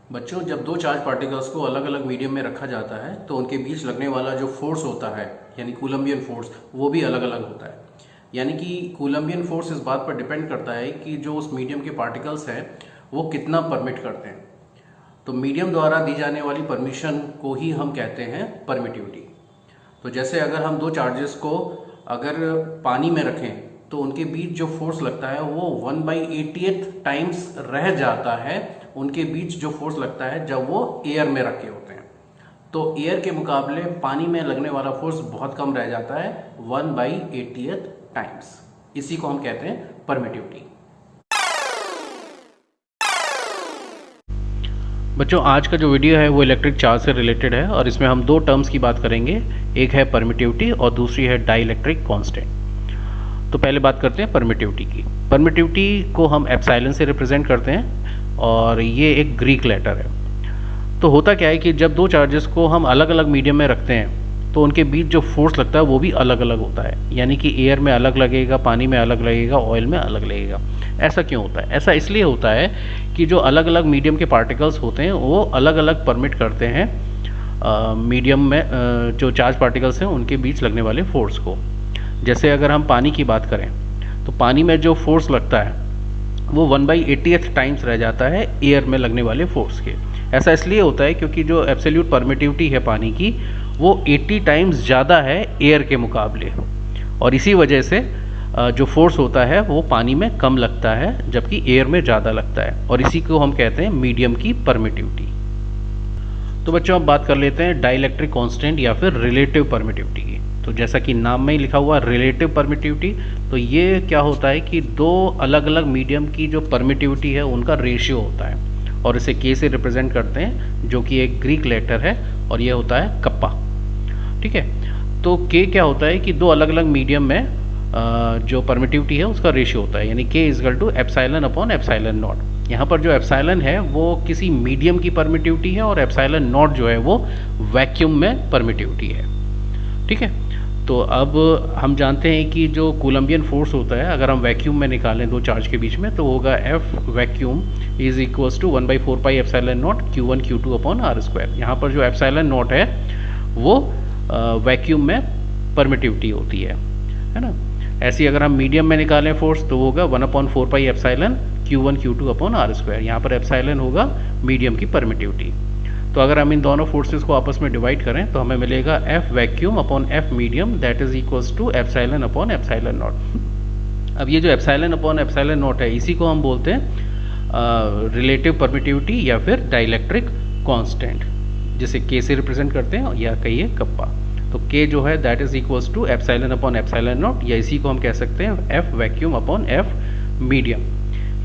बच्चों, जब दो चार्ज पार्टिकल्स को अलग अलग मीडियम में रखा जाता है तो उनके बीच लगने वाला जो फोर्स होता है यानी कूलम्बियन फोर्स वो भी अलग अलग होता है। यानी कि कूलम्बियन फोर्स इस बात पर डिपेंड करता है कि जो उस मीडियम के पार्टिकल्स हैं वो कितना परमिट करते हैं। तो मीडियम द्वारा दी जाने वाली परमिशन को ही हम कहते हैं परमिटिविटी। तो जैसे अगर हम दो चार्जेस को अगर पानी में रखें तो उनके बीच जो फोर्स लगता है वो 1/80th टाइम्स रह जाता है उनके बीच जो फोर्स लगता है जब वो एयर में रखे होते हैं। तो एयर के मुकाबले पानी में लगने वाला फोर्स बहुत कम रह जाता है 1/80th टाइम्स। इसी को हम कहते हैं परमिटिविटी। बच्चों, आज का जो वीडियो है वो इलेक्ट्रिक चार्ज से रिलेटेड है और इसमें हम दो टर्म्स की बात करेंगे। एक है परमिटिविटी और दूसरी है डाइलेक्ट्रिक कांस्टेंट। तो पहले बात करते हैं परमिटिविटी की। परमिटिविटी को हम एप्सिलॉन से रिप्रेजेंट करते हैं और ये एक ग्रीक लेटर है। तो होता क्या है कि जब दो चार्जेस को हम अलग अलग मीडियम में रखते हैं तो उनके बीच जो फोर्स लगता है वो भी अलग अलग होता है। यानी कि एयर में अलग लगेगा, पानी में अलग लगेगा, ऑयल में अलग लगेगा। ऐसा क्यों होता है? ऐसा इसलिए होता है कि जो अलग अलग मीडियम के पार्टिकल्स होते हैं वो अलग अलग परमिट करते हैं मीडियम में जो चार्ज पार्टिकल्स हैं उनके बीच लगने वाले फोर्स को। जैसे अगर हम पानी की बात करें तो पानी में जो फोर्स लगता है वो 1/80th टाइम्स रह जाता है एयर में लगने वाले फोर्स के। ऐसा इसलिए होता है क्योंकि जो एब्सोल्यूट परमिटिविटी है पानी की वो 80 टाइम्स ज़्यादा है एयर के मुकाबले, और इसी वजह से जो फोर्स होता है वो पानी में कम लगता है जबकि एयर में ज़्यादा लगता है, और इसी को हम कहते हैं मीडियम की परमिटिविटी। तो बच्चों, अब बात कर लेते हैं डाइलेक्ट्रिक कांस्टेंट या फिर रिलेटिव परमिटिविटी की। तो जैसा कि नाम में ही लिखा हुआ रिलेटिव परमिटिविटी, तो ये क्या होता है कि दो अलग अलग मीडियम की जो परमिटिविटी है उनका रेशियो होता है और इसे के से रिप्रेजेंट करते हैं जो कि एक ग्रीक लेटर है और ये होता है कप्पा। ठीक है, तो के क्या होता है कि दो अलग अलग मीडियम में जो परमिटिविटी है उसका रेशियो होता है, यानी K is equal to epsilon upon epsilon naught. यहाँ पर जो एप्सिलॉन है वो किसी मीडियम की परमिटिविटी है और एप्सिलॉन नॉट जो है वो वैक्यूम में परमिटिविटी है। ठीक है, तो अब हम जानते हैं कि जो कूलम्बियन फोर्स होता है अगर हम वैक्यूम में निकालें दो चार्ज के बीच में तो होगा F vacuum is equals to 1/4 epsilon naught Q1 Q2 upon R²। यहाँ पर जो एप्सिलॉन नॉट है वो वैक्यूम में परमिटिविटी होती है ना। ऐसी अगर हम मीडियम में निकालें फोर्स तो होगा 1/4 epsilon Q1 Q2 upon R²। यहाँ पर एप्सिलॉन होगा मीडियम की परमिटिविटी। तो अगर हम इन दोनों फोर्सेस को आपस में डिवाइड करें तो हमें मिलेगा F vacuum upon F medium that is equals to epsilon upon epsilon naught. अब ये जो एप्सिलॉन अपॉन एप्सिलॉन नॉट है इसी को हम बोलते हैं रिलेटिव परमिटिविटी या फिर डाइलेक्ट्रिक कांस्टेंट, जिसे के से रिप्रेजेंट करते हैं या कहिए कप्पा। तो के जो है that is equals to epsilon upon epsilon naught, या इसी को हम कह सकते हैं F vacuum upon F medium.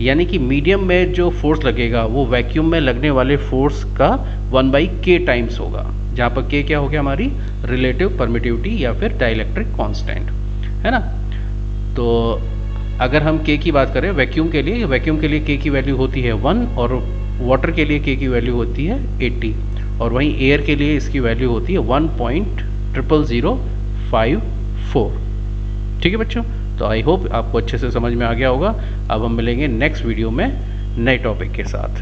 यानी कि मीडियम में जो फोर्स लगेगा वो वैक्यूम में लगने वाले फोर्स का 1/k टाइम्स होगा, जहाँ पर k क्या हो गया हमारी रिलेटिव परमिटिविटी या फिर डाइलेक्ट्रिक कांस्टेंट, है ना। तो अगर हम k की बात करें वैक्यूम के लिए k की वैल्यू होती है 1 और वाटर के लिए k की वैल्यू होती है 80, और वहीं एयर के लिए इसकी वैल्यू होती है 1.00054। ठीक है बच्चों, तो आई होप आपको अच्छे से समझ में आ गया होगा। अब हम मिलेंगे नेक्स्ट वीडियो में नए टॉपिक के साथ।